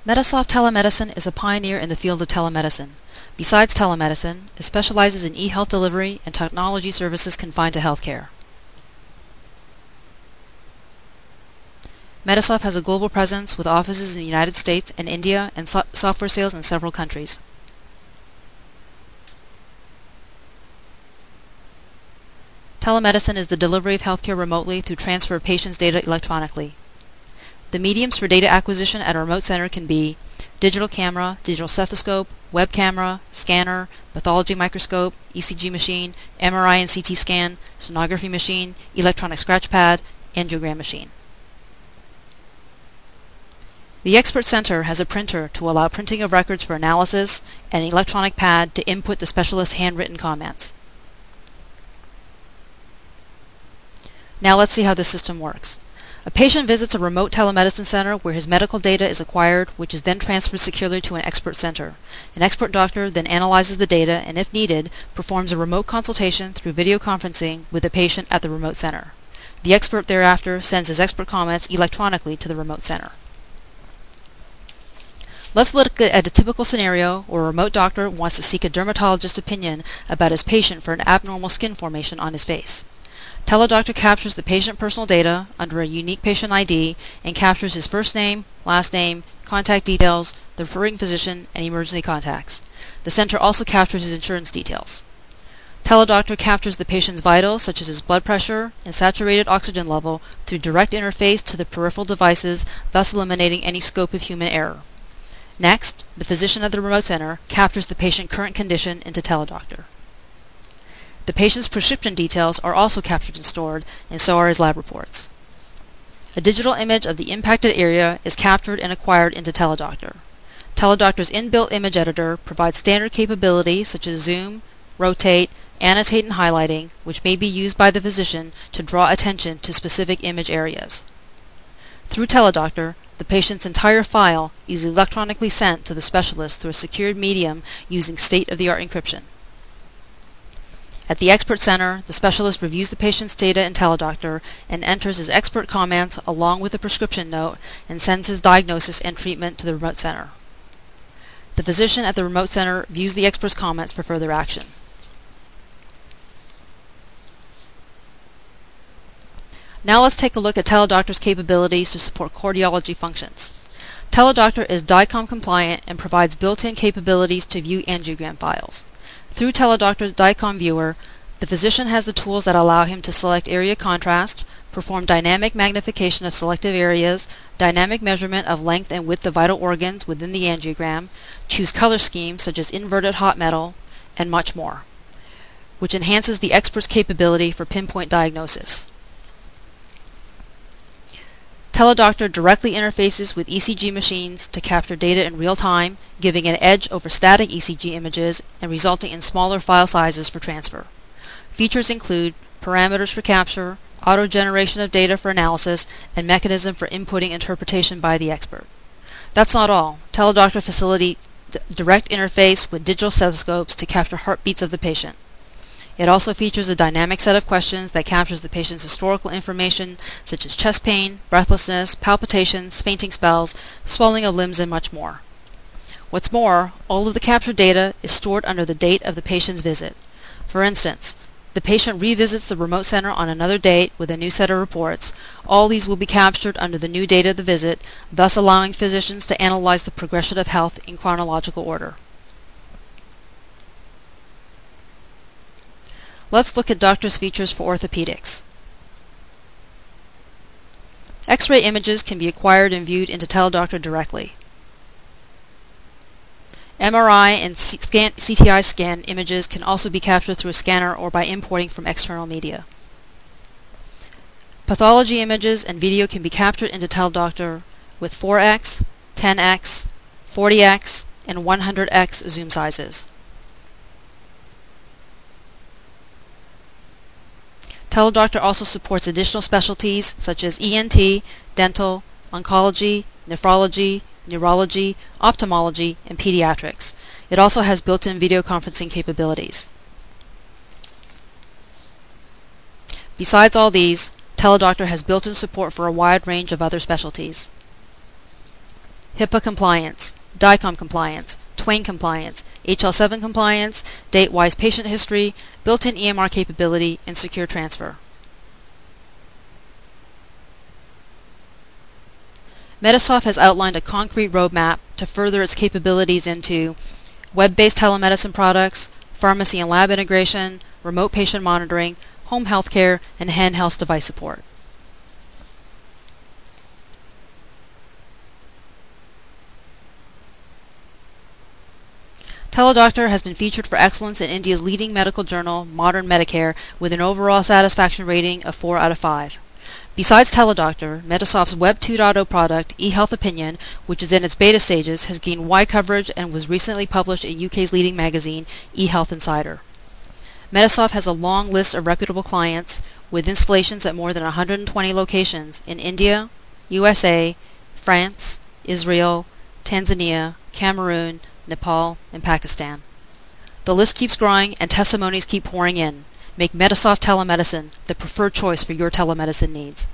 Metasoft Telemedicine is a pioneer in the field of telemedicine. Besides telemedicine, it specializes in e-health delivery and technology services confined to healthcare. Metasoft has a global presence with offices in the United States and India and software sales in several countries. Telemedicine is the delivery of healthcare remotely through transfer of patients' data electronically. The mediums for data acquisition at a remote center can be digital camera, digital stethoscope, web camera, scanner, pathology microscope, ECG machine, MRI and CT scan, sonography machine, electronic scratch pad, angiogram machine. The Expert Center has a printer to allow printing of records for analysis and an electronic pad to input the specialist's handwritten comments. Now let's see how this system works. A patient visits a remote telemedicine center where his medical data is acquired, which is then transferred securely to an expert center. An expert doctor then analyzes the data and, if needed, performs a remote consultation through video conferencing with the patient at the remote center. The expert thereafter sends his expert comments electronically to the remote center. Let's look at a typical scenario where a remote doctor wants to seek a dermatologist's opinion about his patient for an abnormal skin formation on his face. TeleDoctor captures the patient personal data under a unique patient ID and captures his first name, last name, contact details, the referring physician, and emergency contacts. The center also captures his insurance details. TeleDoctor captures the patient's vitals, such as his blood pressure and saturated oxygen level, through direct interface to the peripheral devices, thus eliminating any scope of human error. Next, the physician at the remote center captures the patient's current condition into TeleDoctor. The patient's prescription details are also captured and stored, and so are his lab reports. A digital image of the impacted area is captured and acquired into TeleDoctor. TeleDoctor's inbuilt image editor provides standard capabilities such as zoom, rotate, annotate, and highlighting, which may be used by the physician to draw attention to specific image areas. Through TeleDoctor, the patient's entire file is electronically sent to the specialist through a secured medium using state-of-the-art encryption. At the Expert Center, the specialist reviews the patient's data in TeleDoctor and enters his expert comments along with a prescription note and sends his diagnosis and treatment to the remote center. The physician at the remote center views the expert's comments for further action. Now let's take a look at TeleDoctor's capabilities to support cardiology functions. TeleDoctor is DICOM compliant and provides built-in capabilities to view angiogram files. Through TeleDoctor's DICOM viewer, the physician has the tools that allow him to select area contrast, perform dynamic magnification of selective areas, dynamic measurement of length and width of vital organs within the angiogram, choose color schemes such as inverted hot metal, and much more, which enhances the expert's capability for pinpoint diagnosis. TeleDoctor directly interfaces with ECG machines to capture data in real time, giving an edge over static ECG images and resulting in smaller file sizes for transfer. Features include parameters for capture, auto-generation of data for analysis, and mechanism for inputting interpretation by the expert. That's not all. TeleDoctor facilitates direct interface with digital stethoscopes to capture heartbeats of the patient. It also features a dynamic set of questions that captures the patient's historical information such as chest pain, breathlessness, palpitations, fainting spells, swelling of limbs, and much more. What's more, all of the captured data is stored under the date of the patient's visit. For instance, the patient revisits the remote center on another date with a new set of reports. All these will be captured under the new date of the visit, thus allowing physicians to analyze the progression of health in chronological order. Let's look at doctor's features for orthopedics. X-ray images can be acquired and viewed into TeleDoctor directly. MRI and CTI scan images can also be captured through a scanner or by importing from external media. Pathology images and video can be captured into TeleDoctor with 4x, 10x, 40x, and 100x zoom sizes. TeleDoctor also supports additional specialties such as ENT, dental, oncology, nephrology, neurology, ophthalmology, and pediatrics. It also has built-in video conferencing capabilities. Besides all these, TeleDoctor has built-in support for a wide range of other specialties. HIPAA compliance, DICOM compliance, Twain compliance, HL7 compliance, date-wise patient history, built-in EMR capability, and secure transfer. Medisoft has outlined a concrete roadmap to further its capabilities into web-based telemedicine products, pharmacy and lab integration, remote patient monitoring, home healthcare, and handheld device support. TeleDoctor has been featured for excellence in India's leading medical journal, Modern Medicare, with an overall satisfaction rating of 4 out of 5. Besides TeleDoctor, Medisoft's Web 2.0 product, eHealth Opinion, which is in its beta stages, has gained wide coverage and was recently published in UK's leading magazine, eHealth Insider. Medisoft has a long list of reputable clients, with installations at more than 120 locations in India, USA, France, Israel, Tanzania, Cameroon, Nepal, and Pakistan. The list keeps growing and testimonies keep pouring in. Make Medisoft Telemedicine the preferred choice for your telemedicine needs.